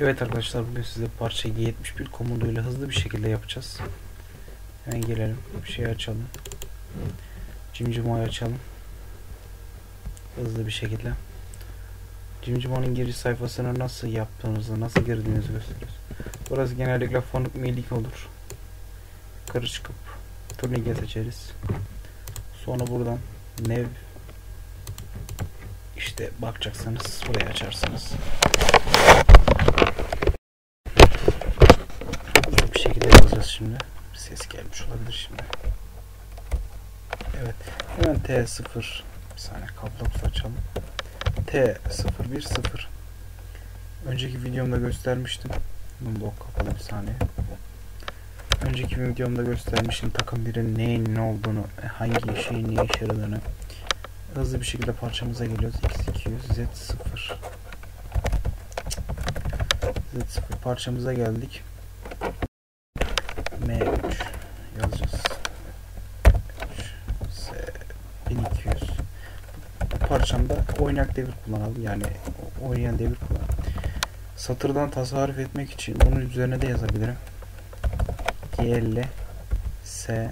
Evet arkadaşlar, bugün size parçayı G71 komutuyla hızlı bir şekilde yapacağız. Hemen gelelim. Bir şey açalım. Cimcimo'yu açalım. Hızlı bir şekilde. Cimcimo'nun giriş sayfasına nasıl yaptığımızı, nasıl girdiğimizi gösteriyoruz. Burası genellikle fonuk milik olur. Yukarı çıkıp turnike seçeriz. Sonra buradan nev işte bakacaksınız. Burayı açarsınız. Bir şekilde yazacağız şimdi. Bir ses gelmiş olabilir şimdi. Evet. Hemen T0 bir saniye kablomuzu açalım. T010. Önceki videomda göstermiştim. Bunu da kapalı bir saniye. Önceki videomda göstermiştim takım birin neyin ne olduğunu, hangi şeyin ne işe yaradığını. Hızlı bir şekilde parçamıza geliyoruz. X200 Z0 parçamıza geldik. M3 yazacağız. S1200. Bu parçamda oynak devir kullanalım. Yani oynayan devir kullanalım. Satırdan tasarruf etmek için bunun üzerine de yazabilirim. G50 S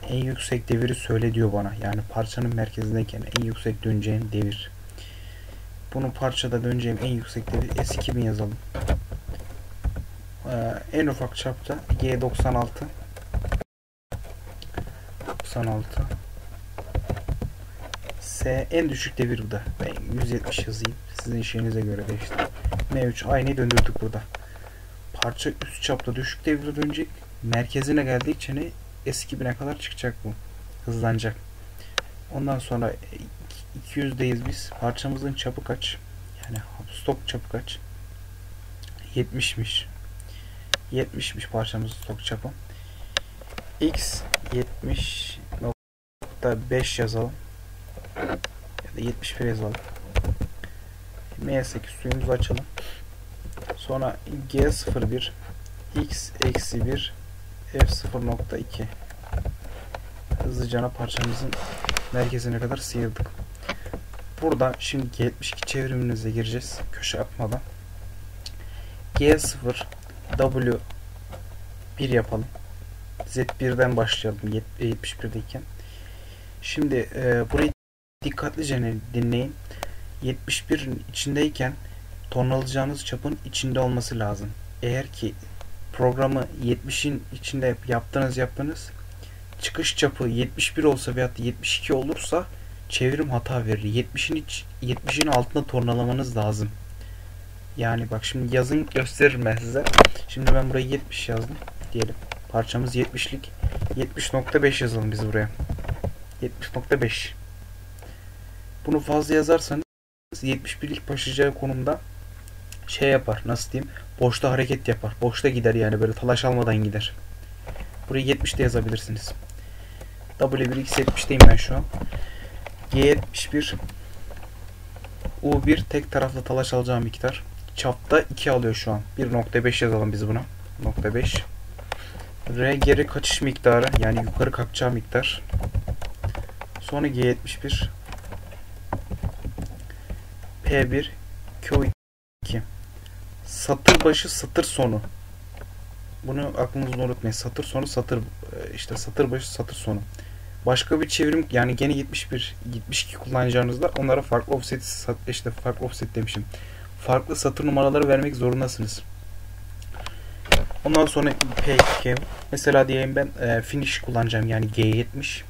en yüksek deviri söyle diyor bana. Yani parçanın merkezindeyken en yüksek döneceğim devir. Bunu parçada döneceğim en yüksek devir S2000 yazalım. En ufak çapta G96 S en düşük devir bu da. Ben 170 yazayım. Sizin işinize göre değişti. M3 aynıyı döndürdük burada. Parça üst çapta düşük devirde dönecek. Merkezine geldikçe S2000'e kadar çıkacak bu. Hızlanacak. Ondan sonra 200'deyiz biz. Parçamızın çapı kaç? Yani stok çapı kaç? 70'miş. 70'miş parçamızın stok çapı. X 70.5 yazalım. Ya da 71 yazalım. M8 suyumuzu açalım. Sonra G01 X-1 F0.2 hızlıca parçamızın merkezine kadar sıyırdık. Burada şimdi G72 çevrimimize gireceğiz. Köşe atmadan. G0 W1 yapalım. Z1'den başlayalım 71'deyken. Şimdi burayı dikkatlice dinleyin. 71'in içindeyken tonlayacağınız çapın içinde olması lazım. Eğer ki programı 70'in içinde yaptınız çıkış çapı 71 olsa veyahut da 72 olursa çevrim hata verir. 70'in altında tornalamanız lazım. Yani bak şimdi yazın gösteririm ben size. Şimdi ben buraya 70 yazdım diyelim. Parçamız 70'lik. 70.5 yazalım biz buraya. 70.5. Bunu fazla yazarsanız 71'lik başlayacağı konumda şey yapar. Nasıl diyeyim? Boşta hareket yapar. Boşta gider yani böyle talaş almadan gider. Burayı 70'te yazabilirsiniz. W1 X70'deyim ben şu an. G71 U1 tek taraflı talaş alacağım miktar. Çapta 2 alıyor şu an. 1.5 yazalım biz buna. 0.5. R geri kaçış miktarı yani yukarı kalkacağı miktar. Sonra G71 P1 Q2 satır başı satır sonu. Bunu aklınızda unutmayın. Satır sonu satır işte satır başı satır sonu. Başka bir çevrim yani gene 71 72 kullanacağınızda onlara farklı offset işte farklı offset demişim. Farklı satır numaraları vermek zorundasınız. Ondan sonra P2 mesela diyeyim ben finish kullanacağım yani G70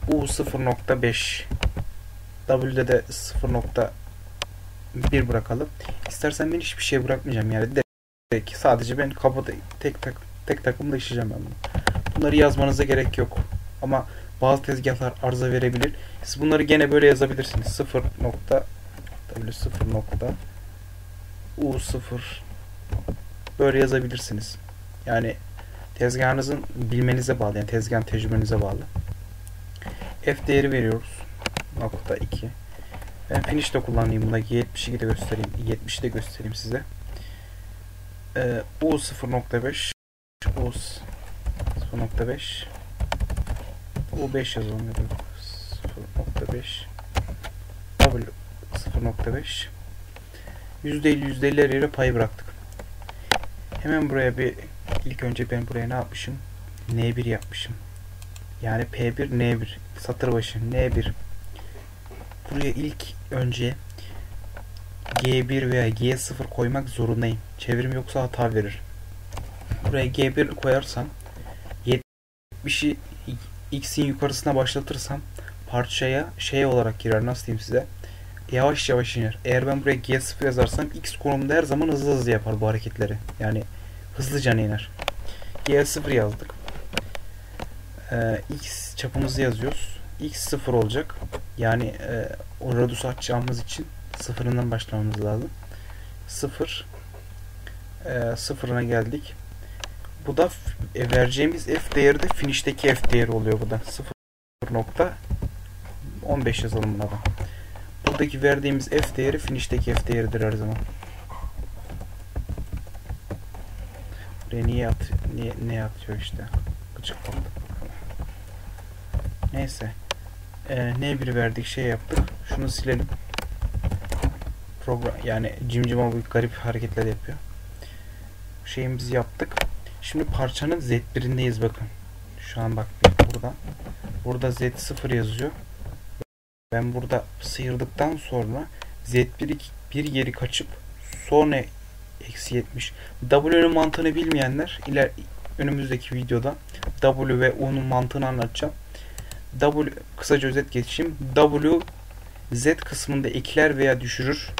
U 0.5 W'de de 0.1 bırakalım. İstersen ben hiçbir şey bırakmayacağım yani direkt sadece ben kapıda tek takımda işleyeceğim ben bunu. Bunları yazmanıza gerek yok. Ama bazı tezgahlar arıza verebilir. Siz bunları gene böyle yazabilirsiniz. 0.W0.U0 böyle yazabilirsiniz. Yani tezgahınızın bilmenize bağlı. Yani tezgahın tecrübenize bağlı. F değeri veriyoruz. Nokta 2. Ben finish de kullanayım. Bunda G72 de göstereyim. 70'i de göstereyim size. U 0.5 U 0.5 U5 yazalım. 0.5 W 0.5 %50 %50'ler yere pay bıraktık. Hemen buraya bir ilk önce ben buraya ne yapmışım? N1 yapmışım. Yani P1 N1 satır başı N1. Buraya ilk önce G1 veya G0 koymak zorundayım. Çevrim yoksa hata verir. Buraya G1 koyarsam 70'i X'in yukarısına başlatırsam parçaya şey olarak girer. Nasıl diyeyim size? Yavaş yavaş iner. Eğer ben buraya G0 yazarsam X konumda her zaman hızlı hızlı yapar bu hareketleri. Yani hızlıca iner. G0 yazdık. X çapımızı yazıyoruz. X 0 olacak. Yani o radiusu açacağımız için sıfırından başlamamız lazım. 0 sıfırına geldik. Bu da vereceğimiz f değeri de finish'teki f değeri oluyor bu da. 0.15 yazalım buna da. Buradaki verdiğimiz f değeri finish'teki f değeridir her zaman. Buraya ne atıyor işte. Gıcık oldu. Neyse. N1 verdik, şey yaptık. Şunu silelim. Program yani cimcima bu garip hareketler yapıyor. Şeyimizi yaptık. Şimdi parçanın Z1'indeyiz bakın. Şu an bak burada. Burada Z0 yazıyor. Ben burada sıyırdıktan sonra Z1 bir geri kaçıp sonra -70. W'nin mantığını bilmeyenler önümüzdeki videoda W ve U'nun mantığını anlatacağım. W kısaca özet geçeyim. W Z kısmında ekler veya düşürür.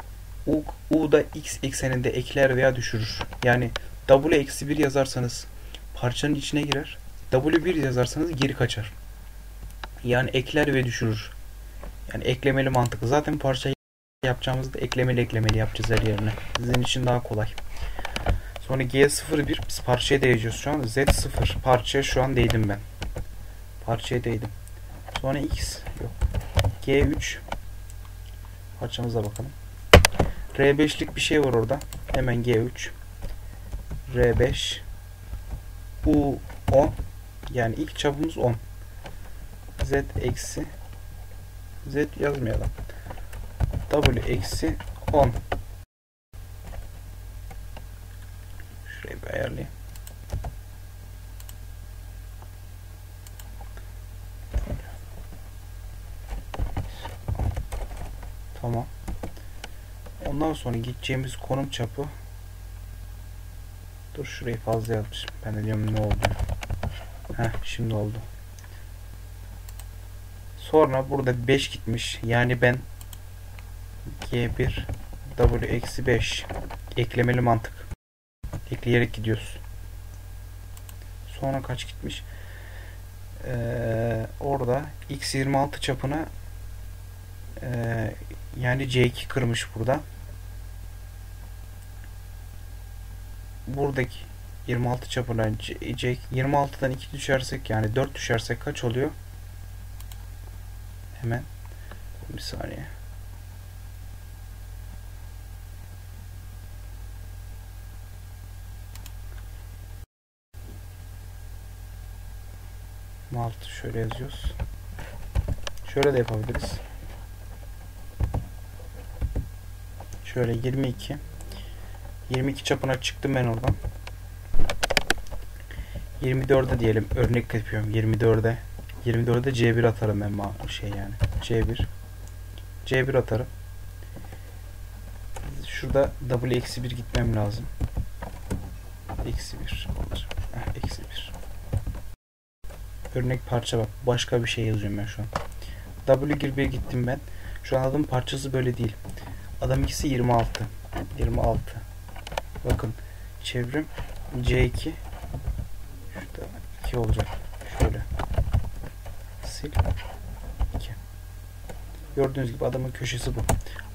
U da X ekseninde ekler veya düşürür. Yani W-1 yazarsanız parçanın içine girer. W1 yazarsanız geri kaçar. Yani ekler ve düşürür. Yani eklemeli mantıklı. Zaten parçayı yapacağımızda eklemeli yapacağız her yerine. Sizin için daha kolay. Sonra G01 biz parçaya değeceğiz şu an. Z0 parçaya şu an değdim ben. Parçaya değdim. Sonra X yok. G3 parçamıza bakalım. R5'lik bir şey var orada. Hemen G3 R5 U 10 yani ilk çapımız 10. Z eksi Z yazmayalım. W eksi 10. Şurayı bir ayarlayayım. Tamam. Ondan sonra gideceğimiz konum çapı. Dur şurayı fazla yazmışım. Ben de diyorum ne oldu. Şimdi oldu. Sonra burada 5 gitmiş. Yani ben G1 W eksi 5 eklemeli mantık. Ekleyerek gidiyoruz. Sonra kaç gitmiş? Orada X26 çapına yani C2 kırmış burada. Buradaki 26 çapına C26'dan 2 düşersek yani 4 düşersek kaç oluyor? Hemen bir saniye. Altı şöyle yazıyoruz. Şöyle de yapabiliriz. Şöyle 22 çapına çıktım ben oradan. 24'e diyelim. Örnek yapıyorum. 24'e C1 atarım ben yani. C1 atarım. Şurada W-1 gitmem lazım. Eksi 1 olacak. Eksi 1. Örnek parça bak. Başka bir şey yazıyorum ben şu an. W1'e gittim ben. Şu an adamın parçası böyle değil. Adam ikisi 26. Bakın. Çevrim C2. Şurada 2 olacak. Şöyle. Sil. 2. Gördüğünüz gibi adamın köşesi bu.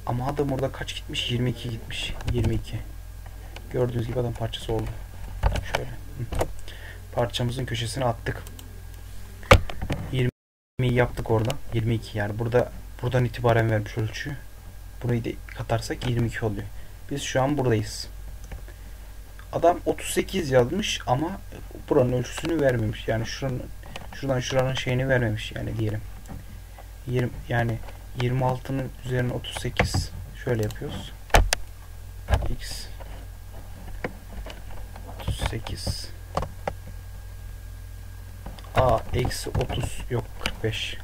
Ama adam orada kaç gitmiş? 22 gitmiş. 22. Gördüğünüz gibi adam parçası oldu. Şöyle. Parçamızın köşesine attık. 20'yi yaptık orada. 22 yani buradan itibaren vermiş ölçüyü. Burayı da katarsak 22 oluyor. Biz şu an buradayız. Adam 38 yazmış ama buranın ölçüsünü vermemiş. Yani şuranın şeyini vermemiş yani diyelim. Yani 26'nın üzerine 38 şöyle yapıyoruz. X 38 A eksi 30 yok 45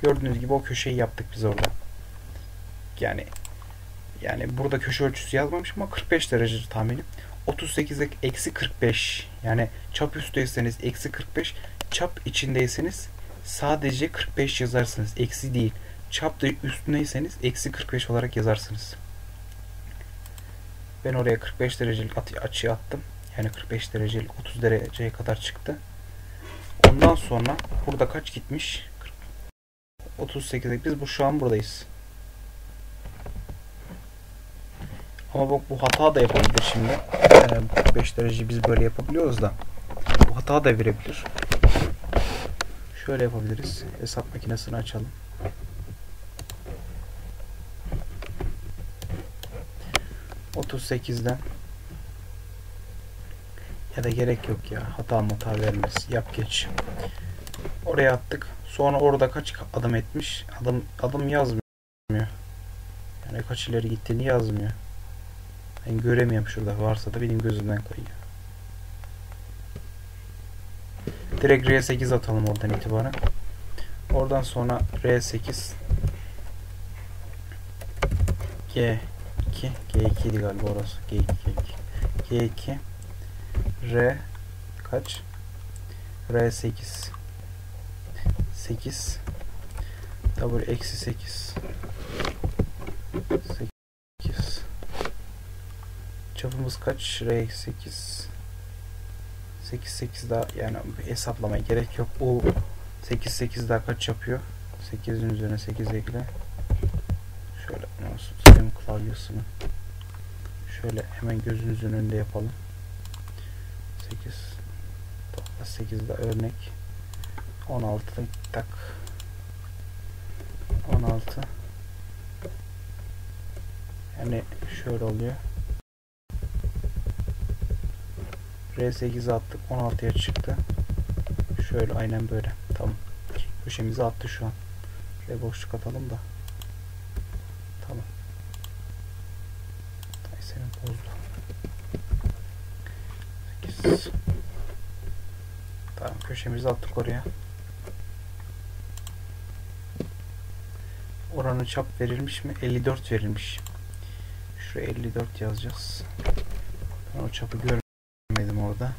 gördüğünüz gibi o köşeyi yaptık biz orada. Yani burada köşe ölçüsü yazmamış ama 45 derecedir tahminim. 38'e eksi 45 yani çap üstteyseniz eksi 45, çap içindeyseniz sadece 45 yazarsınız. Eksi değil. Çap da üstündeyseniz eksi 45 olarak yazarsınız. Ben oraya 45 derecelik açı attım. Yani 45 derecelik 30 dereceye kadar çıktı. Ondan sonra burada kaç gitmiş? 38'e biz şu an buradayız. Ama bak bu hata da yapabilir şimdi. 45 dereceyi biz böyle yapabiliyoruz da. Bu hata da verebilir. Şöyle yapabiliriz. Hesap makinesini açalım. ...38'den... Ya da gerek yok ya. Hata vermez. Yap geç. Oraya attık. Sonra orada kaç adım etmiş? Adım yazmıyor. Yani kaç ileri gittiğini yazmıyor. Ben göremiyorum şurada. Varsa da benim gözümden kayıyor. Direkt R8 atalım oradan itibaren. Oradan sonra R8 G2 G2 idi galiba orası. G2 R kaç? R8 8 W eksi 8 8 çapımız kaç? R eksi 8 8 daha yani hesaplamaya gerek yok. O 8 daha kaç yapıyor? 8'in üzerine 8 ekle. Şöyle nasıl klavyesini şöyle hemen gözünüzün önünde yapalım. 8 daha örnek 16 tak 16 yani şöyle oluyor. R8'e attık 16'ya çıktı. Şöyle aynen böyle. Tamam. Köşemizi attı şu an. Şuraya boşluk atalım da. Tamam. Ay senin bozdu. 8. Tamam köşemizi attık oraya. Oranın çap verilmiş mi? 54 verilmiş. Şuraya 54 yazacağız. Ben o çapı görmedim orada.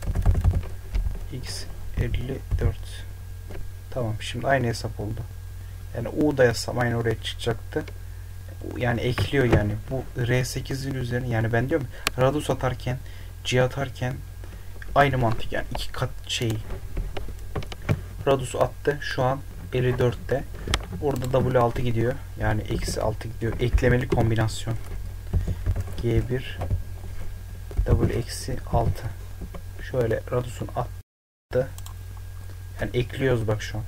X 54. Tamam şimdi aynı hesap oldu. Yani U da yazsam aynı oraya çıkacaktı. Yani ekliyor yani. Bu R8'in üzerine yani ben diyorum radius atarken G atarken aynı mantık yani iki kat şey radius attı şu an 54'te. Orada W6 gidiyor. Yani eksi 6 gidiyor. Eklemeli kombinasyon. G1 W eksi 6. Şöyle radius'un attı. Yani ekliyoruz bak şu an.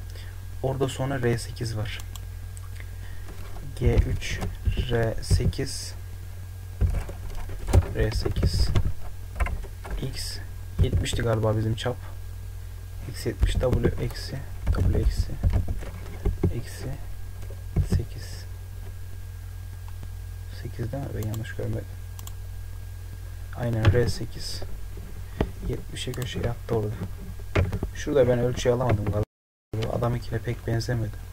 Orada sonra R8 var. G3 R8 X 70'ti galiba bizim çap. X 70 W eksi 8 8 değil mi? Ben yanlış görmedim. Aynen R8 70'e köşeye attı orada. Şurada ben ölçüyü alamadım galiba. Adamınkiyle pek benzemedi.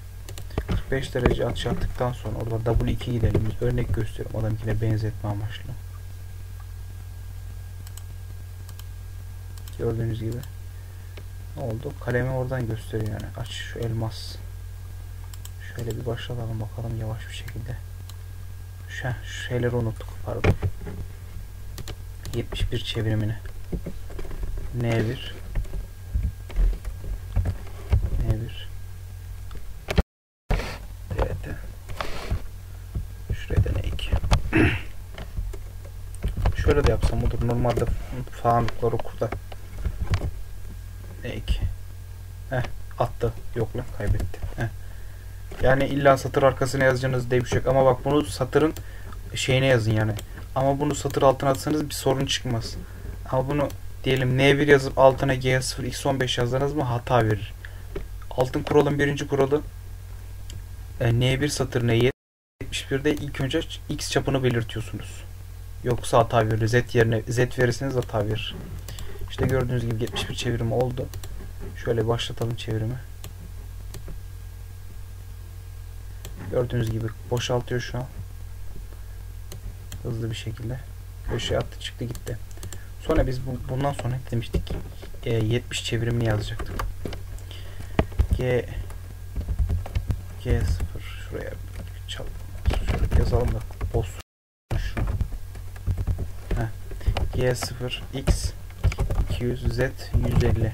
45 derece atış attıktan sonra orada W2 gidelim. Örnek gösteriyorum adamınkiyle benzetme amaçlı. Gördüğünüz gibi ne oldu? Kalemi oradan gösteriyor yani. Aç şu elmas. Şöyle bir başlayalım bakalım yavaş bir şekilde. Şu şeyleri unuttuk pardon. 71 çevirimini. N1 evet. Şuraya da N2. Şöyle de yapsam olur. Normalde falanlıklar okur da. N2. Attı. Yok lan kaybetti. Yani illa satır arkasına yazacağınız diye bir şey yok. Ama bak bunu satırın şeyine yazın yani. Ama bunu satır altına atsanız bir sorun çıkmaz. Ama bunu diyelim N1 yazıp altına G0 X15 yazdınız mı hata verir. Altın kuralın birinci kuralı N1 satırına 71'de ilk önce X çapını belirtiyorsunuz. Yoksa hata verir. Z yerine Z verirseniz hata verir. İşte gördüğünüz gibi 71 çevirimi oldu. Şöyle başlatalım çevirimi. Gördüğünüz gibi boşaltıyor şu an. Hızlı bir şekilde. Köşeye attı, çıktı, gitti. Sonra biz bundan sonra demiştik 70 çevirimini yazacaktık. G0 şuraya şöyle yazalım da olsun şu. G0 X 200 Z 150.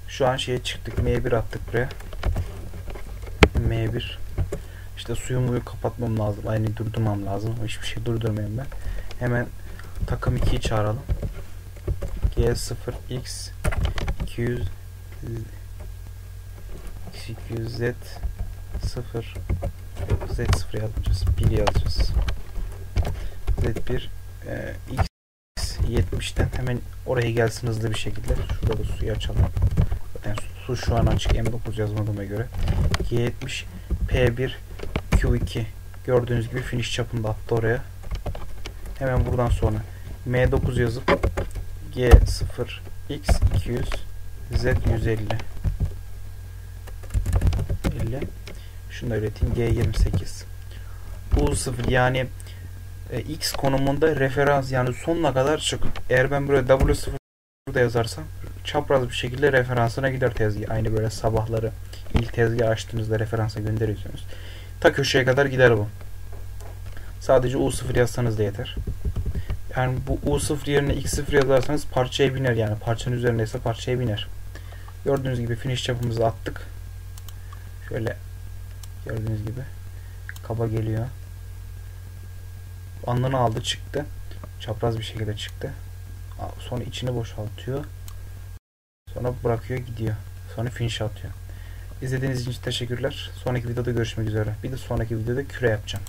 Şu an şeye çıktık. M1 attık buraya. M1. İşte suyu kapatmam lazım. Aynı durdurmam lazım. Hiçbir şey durdurmayayım ben. Hemen takım 2'yi çağıralım. G0 X 200 Z 0 Z0 yazacağız. 1 yazacağız. Z1 X 70'ten hemen oraya gelsin hızlı bir şekilde. Şurada da suyu açalım. Zaten su şu an açık. M9 yazmadığıma göre. G70 P1 Q2 gördüğünüz gibi finish çapında attı oraya. Hemen buradan sonra M9 yazıp G0 X 200 Z 150 şunu da üreteyim. G28 U0 yani X konumunda referans, yani sonuna kadar çık. Eğer ben buraya W0 da yazarsam çapraz bir şekilde referansına gider tezgah. Aynı böyle sabahları ilk tezgah açtığınızda referansa gönderiyorsunuz. Ta köşeye kadar gider bu. Sadece U0 yazsanız da yeter. Yani bu U0 yerine X0 yazarsanız parçaya biner, yani parçanın üzerindeyse parçaya biner. Gördüğünüz gibi finish çapımızı attık. Şöyle gördüğünüz gibi kaba geliyor. Alnını aldı, çıktı. Çapraz bir şekilde çıktı. Sonra içini boşaltıyor. Sonra bırakıyor, gidiyor. Sonra finish atıyor. İzlediğiniz için teşekkürler. Sonraki videoda görüşmek üzere. Bir de sonraki videoda küre yapacağım.